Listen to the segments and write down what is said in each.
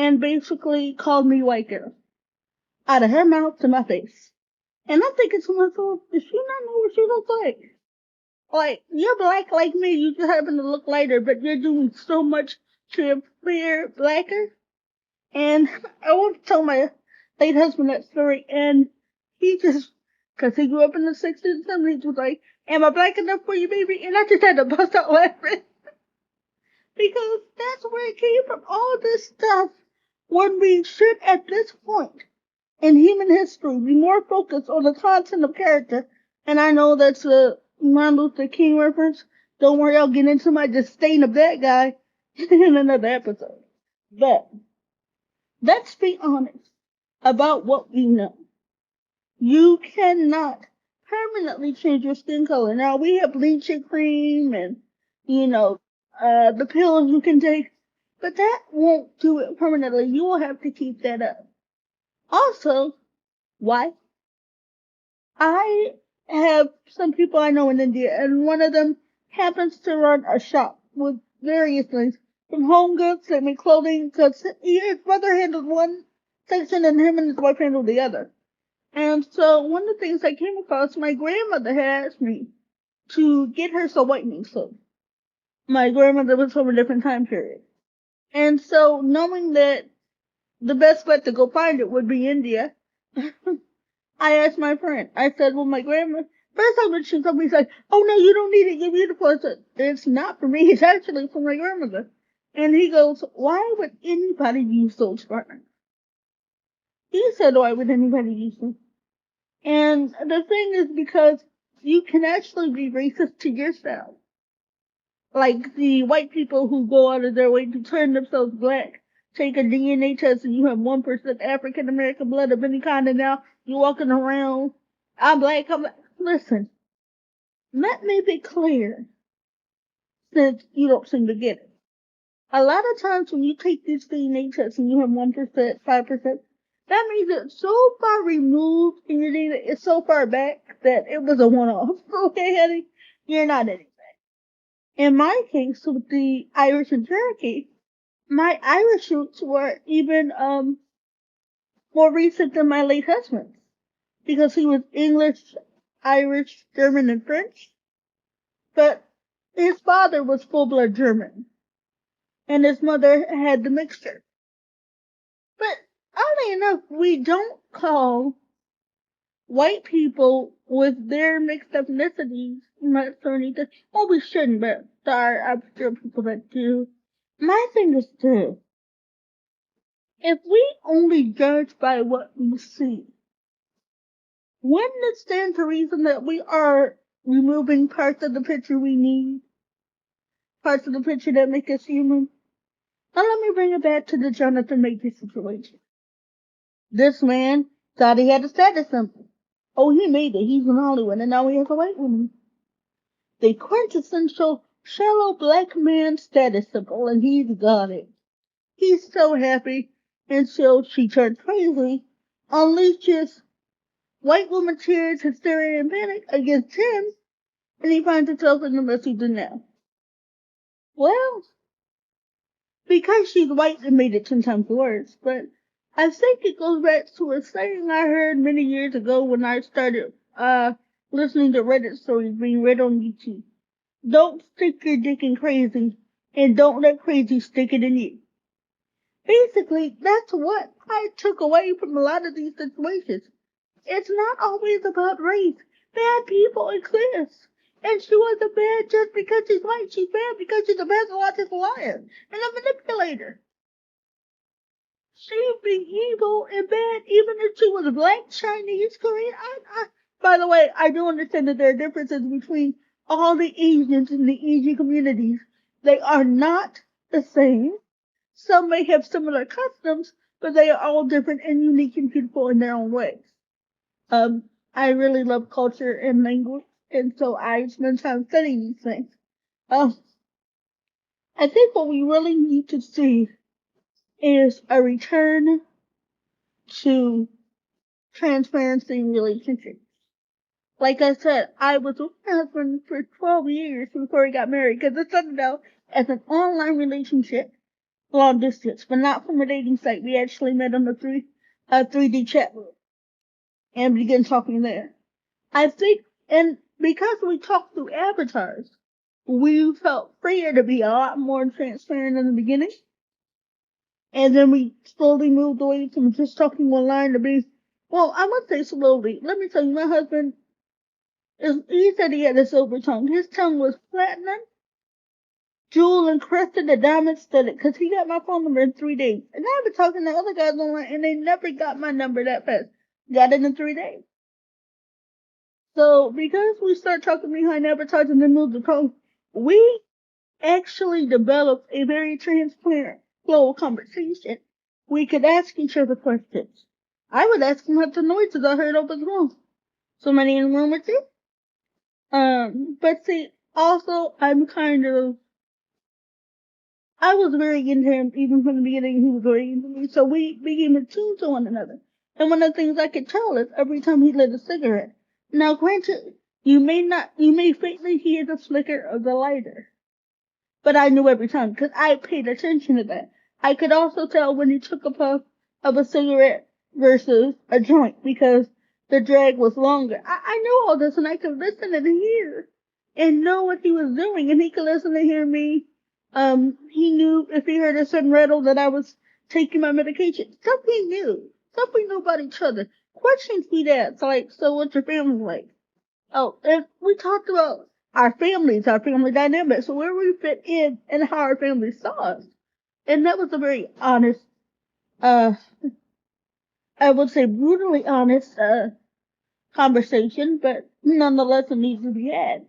and basically called me white girl out of her mouth to my face. And I'm thinking to myself, does she not know what she looks like? Like, you're black like me, you just happen to look lighter, but you're doing so much to appear blacker. And I want to tell my late husband that story, and he just, because he grew up in the 60s and 70s, was like, am I black enough for you, baby? And I just had to bust out laughing. Because that's where it came from. All this stuff, when we should, at this point in human history, be more focused on the content of character. And I know that's a Martin Luther King reference. Don't worry, I'll get into my disdain of that guy in another episode. But let's be honest about what we know. You cannot permanently change your skin color. Now, we have bleaching cream and, you know, the pills you can take, but that won't do it permanently. You will have to keep that up. Also, why? I have some people I know in India, and one of them happens to run a shop with various things, from home goods to make clothing, because his brother handled one section and him and his wife handled the other. And so one of the things I came across, my grandmother had asked me to get her some whitening soap. My grandmother was from a different time period. And so knowing that the best bet to go find it would be India, I asked my friend. I said, well, my grandma, first time when she told me, she's like, oh no, you don't need it, you're beautiful. I said, it's not for me, it's actually for my grandmother. And he goes, why would anybody use those partners? He said, why would anybody use them? And the thing is because you can actually be racist to yourself. Like the white people who go out of their way to turn themselves black, take a DNA test and you have 1% African American blood of any kind, and now you're walking around, I'm black, I'm black. Listen, let me be clear, since you don't seem to get it. A lot of times when you take these DNA tests and you have 1%, 5%, that means it's so far removed in your DNA, it's so far back that it was a one-off. Okay, honey? You're not anything. In my case, with the Irish and Cherokee, my Irish roots were even more recent than my late husband's, because he was English, Irish, German, and French. But his father was full-blood German, and his mother had the mixture. But oddly enough, we don't call white people with their mixed ethnicities Masonetas. Well, we shouldn't, but there are obscure people that do. My thing is this. If we only judge by what we see, wouldn't it stand to reason that we are removing parts of the picture we need? Parts of the picture that make us human? Now let me bring it back to the Jonathan Major situation. This man thought he had a status symbol. Oh, he made it. He's in Hollywood, and now he has a white woman. The quintessential shallow black man status symbol, and he's got it. He's so happy, and so she turned crazy, unleashes white woman tears, hysteria, and panic against him, and he finds himself in the mess he's in now. Well, because she's white, it made it 10 times worse, but I think it goes back to a saying I heard many years ago when I started listening to Reddit stories being read on YouTube. Don't stick your dick in crazy, and don't let crazy stick it in you. Basically, that's what I took away from a lot of these situations. It's not always about race. Bad people exist. And she wasn't bad just because she's white. She's bad because she's a pathological liar and a manipulator. She'd be evil and bad even if she was black, Chinese, Korean. By the way, I do understand that there are differences between all the Asians in the Asian communities. They are not the same. Some may have similar customs, but they are all different and unique and beautiful in their own ways. I really love culture and language, and so I spend time studying these things. Um, I think what we really need to see is a return to transparency in relationships. Like I said, I was with my husband for 12 years before we got married, because it started out as an online relationship long distance, but not from a dating site. We actually met on a 3D chat room and began talking there. I think, and because we talked through avatars, we felt freer to be a lot more transparent in the beginning. And then we slowly moved away from just talking online to be, well, I would say slowly. Let me tell you, my husband he said he had a silver tongue. His tongue was platinum, jewel encrusted, and diamond studded, because he got my phone number in 3 days. And I've been talking to other guys online, and they never got my number that fast. Got it in 3 days. So because we start talking behind advertising and moved the phone, we actually developed a very transparent flow of conversation. We could ask each other questions. I would ask him what the noises I heard over the room. So many in the room with you. But see, also I was very into him even from the beginning. He was very into me, so we became attuned to one another. And one of the things I could tell is every time he lit a cigarette. Now, granted, you may faintly hear the flicker of the lighter, but I knew every time because I paid attention to that. I could also tell when he took a puff of a cigarette versus a joint because the drag was longer. I knew all this and I could listen and hear and know what he was doing, and he could listen to hear me. He knew if he heard a certain rattle that I was taking my medication. Stuff he knew. Stuff we knew about each other. Questions we'd ask, like, so what's your family like? Oh, and we talked about our families, our family dynamics, so where we fit in and how our family saw us. And that was a very honest, uh, I would say brutally honest, conversation, but nonetheless it needs to be had.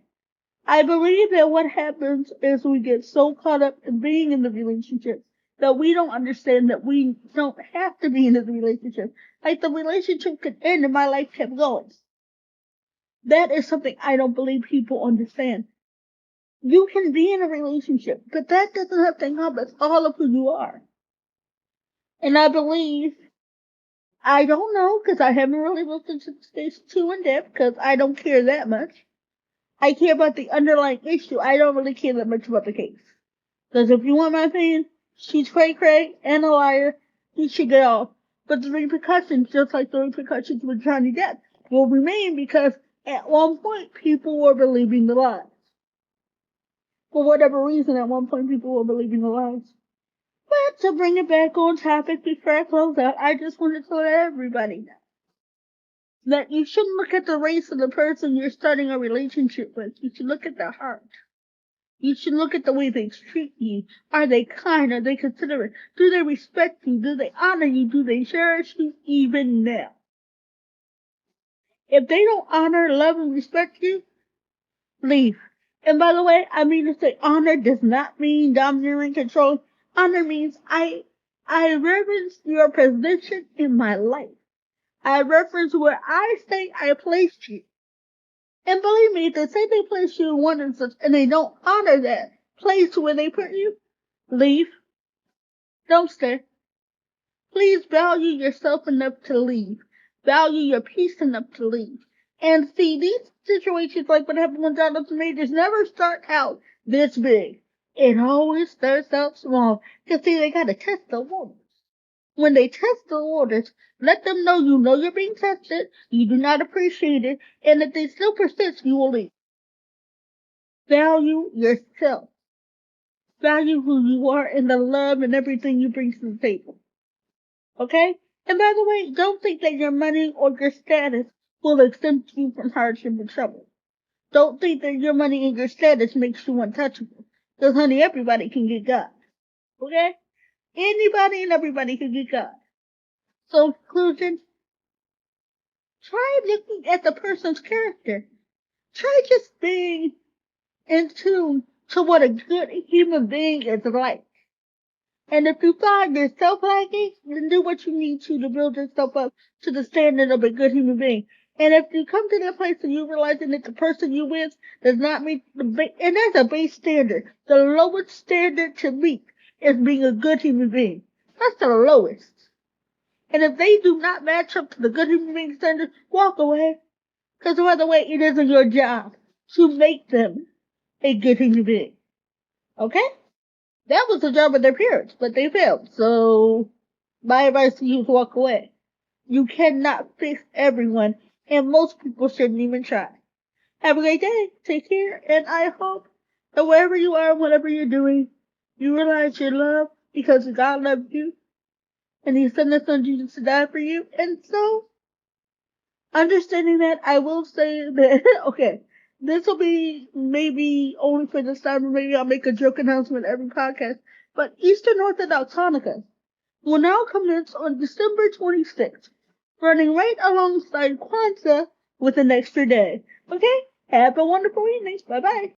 I believe that what happens is we get so caught up in being in the relationship that we don't understand that we don't have to be in the relationship. Like the relationship could end and my life kept going. That is something I don't believe people understand. You can be in a relationship, but that doesn't have to encompass all of who you are. And I believe, I don't know, because I haven't really looked into this too in depth, because I don't care that much. I care about the underlying issue. I don't really care that much about the case. Because if you want my opinion, she's cray-cray and a liar. He should get off. But the repercussions, just like the repercussions with Johnny Depp, will remain because at one point people were believing the lies. For whatever reason, at one point people were believing the lies. But to bring it back on topic before I close out, I just wanted to let everybody know that you shouldn't look at the race of the person you're starting a relationship with. You should look at their heart. You should look at the way they treat you. Are they kind? Are they considerate? Do they respect you? Do they honor you? Do they cherish you even now? If they don't honor, love, and respect you, leave. And by the way, I mean to say honor does not mean domineering, control. Honor means I reverence your position in my life. I reference where I say I placed you. And believe me, if they say they placed you in one instance and they don't honor that place where they put you, leave. Don't stay. Please value yourself enough to leave. Value your peace enough to leave. And see, these situations like what happened with Jonathan Majors never start out this big. It always starts out small. Because see, they gotta test the waters. When they test the waters, let them know you're being tested, you do not appreciate it, and if they still persist, you will leave. Value yourself. Value who you are and the love and everything you bring to the table. Okay? And by the way, don't think that your money or your status will exempt you from hardship and trouble. Don't think that your money and your status makes you untouchable. Because honey, everybody can get God. Okay? Anybody and everybody can get God. So in conclusion, try looking at the person's character. Try just being in tune to what a good human being is like. And if you find yourself lacking, then do what you need to build yourself up to the standard of a good human being. And if you come to that place and you realizing that the person you with does not meet and that's a base standard. The lowest standard to meet is being a good human being. That's the lowest. And if they do not match up to the good human being standard, walk away. Because by the way, it isn't your job to make them a good human being. Okay? That was the job of their parents, but they failed. So my advice to you is walk away. You cannot fix everyone, and most people shouldn't even try. Have a great day. Take care, and I hope that wherever you are, whatever you're doing, you realize you're loved because God loves you, and He sent His Son Jesus to die for you. And so, understanding that, I will say that okay, this will be maybe only for this time, or maybe I'll make a joke announcement every podcast. But Eastern Orthodox Hanukkah will now commence on December 26th, running right alongside Kwanzaa with an extra day. Okay? Have a wonderful evening. Bye bye.